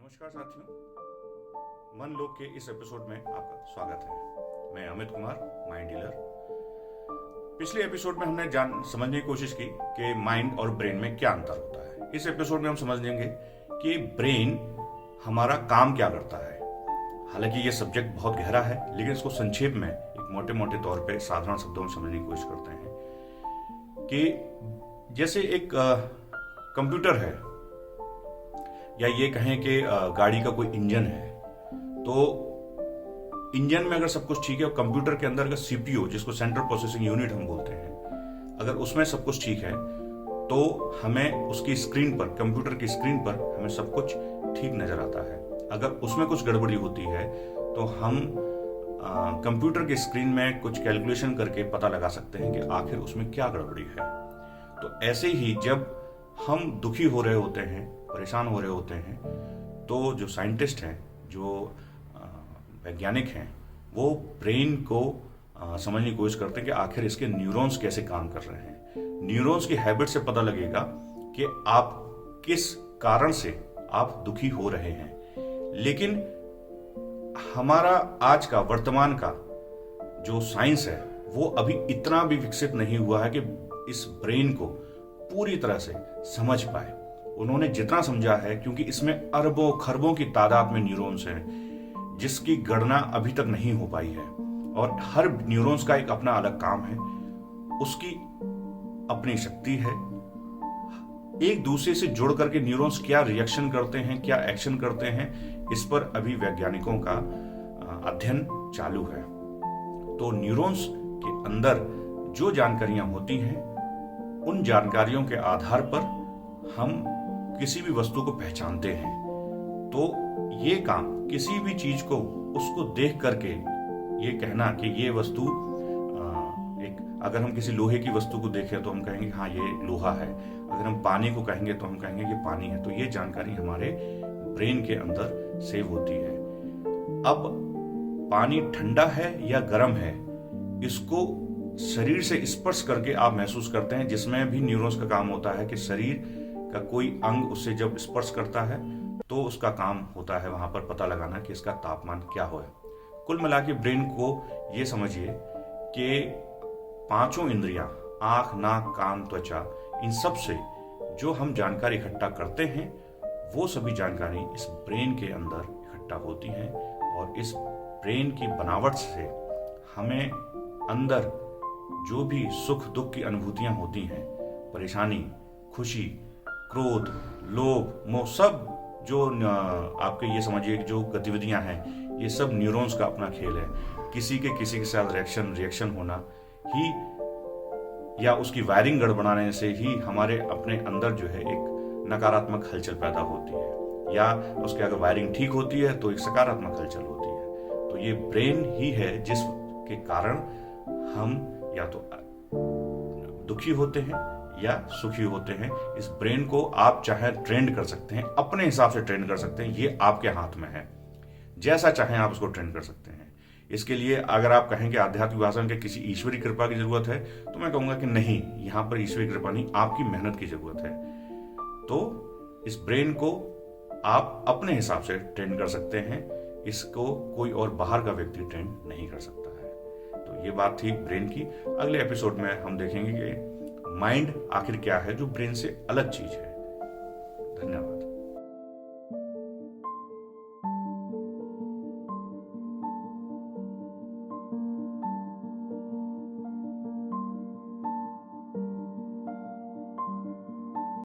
नमस्कार साथियों, मन लोक के इस एपिसोड में आपका स्वागत है। मैं अमित कुमार, माइंड डीलर। पिछले एपिसोड में हमने समझने की कोशिश की कि माइंड और ब्रेन में क्या अंतर होता है। इस एपिसोड में हम समझ लेंगे कि ब्रेन हमारा काम क्या करता है। हालांकि ये सब्जेक्ट बहुत गहरा है, लेकिन इसको संक्षेप में एक मोटे मोटे तौर पे साधारण शब्दों में समझने की कोशिश करते हैं कि जैसे एक कंप्यूटर है, या ये कहें कि गाड़ी का कोई इंजन है, तो इंजन में अगर सब कुछ ठीक है और कंप्यूटर के अंदर अगर सीपीयू, जिसको सेंट्रल प्रोसेसिंग यूनिट हम बोलते हैं, अगर उसमें सब कुछ ठीक है तो हमें उसकी स्क्रीन पर, कंप्यूटर की स्क्रीन पर हमें सब कुछ ठीक नजर आता है। अगर उसमें कुछ गड़बड़ी होती है तो हम कंप्यूटर की स्क्रीन में कुछ कैलकुलेशन करके पता लगा सकते हैं कि आखिर उसमें क्या गड़बड़ी है। तो ऐसे ही जब हम दुखी हो रहे होते हैं, परेशान हो रहे होते हैं, तो जो साइंटिस्ट हैं, जो वैज्ञानिक हैं, वो ब्रेन को समझने की कोशिश करते हैं कि आखिर इसके न्यूरॉन्स कैसे काम कर रहे हैं। न्यूरॉन्स की हैबिट से पता लगेगा कि आप किस कारण से आप दुखी हो रहे हैं। लेकिन हमारा आज का, वर्तमान का जो साइंस है, वो अभी इतना भी विकसित नहीं हुआ है कि इस ब्रेन को पूरी तरह से समझ पाए। उन्होंने जितना समझा है, क्योंकि इसमें अरबों खरबों की तादाद में न्यूरॉन्स हैं, जिसकी गणना अभी तक नहीं हो पाई है, और हर न्यूरॉन्स का एक अपना अलग काम है, उसकी अपनी शक्ति है। एक दूसरे से जुड़ करके न्यूरॉन्स क्या रिएक्शन करते हैं, क्या एक्शन करते हैं, इस पर अभी वैज्ञानिकों का अध्ययन चालू है। तो न्यूरॉन्स के अंदर जो जानकारियां होती हैं, उन जानकारियों के आधार पर हम किसी भी वस्तु को पहचानते हैं। तो ये काम, किसी भी चीज को, उसको देख करके ये कहना कि ये वस्तु अगर हम किसी लोहे की वस्तु को देखें तो हम कहेंगे हाँ ये लोहा है। अगर हम पानी को कहेंगे तो हम कहेंगे ये पानी है। तो ये जानकारी हमारे ब्रेन के अंदर सेव होती है। अब पानी ठंडा है या गर्म है, इसको शरीर से स्पर्श करके आप महसूस करते हैं, जिसमें भी न्यूरॉन्स का काम होता है कि शरीर का कोई अंग उससे जब स्पर्श करता है तो उसका काम होता है वहां पर पता लगाना कि इसका तापमान क्या हो। कुल मिला के ब्रेन को ये समझिए कि पांचों इंद्रियां, आंख, नाक, कान, त्वचा, इन सब से जो हम जानकारी इकट्ठा करते हैं, वो सभी जानकारी इस ब्रेन के अंदर इकट्ठा होती है। और इस ब्रेन की बनावट से हमें अंदर जो भी सुख दुख की अनुभूतियां होती हैं, परेशानी, खुशी, क्रोध, लोभ, मोह, सब जो आपके ये समझिए जो गतिविधियां हैं, ये सब न्यूरॉन्स का अपना खेल है। किसी के साथ रिएक्शन होना ही, या उसकी वायरिंग गड़बड़ाने से ही हमारे अपने अंदर जो है एक नकारात्मक हलचल पैदा होती है, या उसके अगर वायरिंग ठीक होती है तो एक सकारात्मक हलचल होती है। तो ये ब्रेन ही है जिसके कारण हम या तो दुखी होते हैं या सुखी होते हैं। इस ब्रेन को आप चाहे ट्रेंड कर सकते हैं, अपने हिसाब से ट्रेंड कर सकते हैं, ये आपके हाथ में है। जैसा चाहें आप उसको ट्रेंड कर सकते हैं। इसके लिए अगर आप कहें कि आध्यात्मिक भाषा में किसी ईश्वरीय कृपा की जरूरत है, तो मैं कहूंगा कि नहीं, यहां पर ईश्वरीय कृपा नहीं, आपकी मेहनत की जरूरत है। तो इस ब्रेन को आप अपने हिसाब से ट्रेंड कर सकते हैं, इसको कोई और बाहर का व्यक्ति ट्रेंड नहीं कर सकता है। तो ये बात थी ब्रेन की। अगले एपिसोड में हम देखेंगे कि माइंड आखिर क्या है जो ब्रेन से अलग चीज है। धन्यवाद।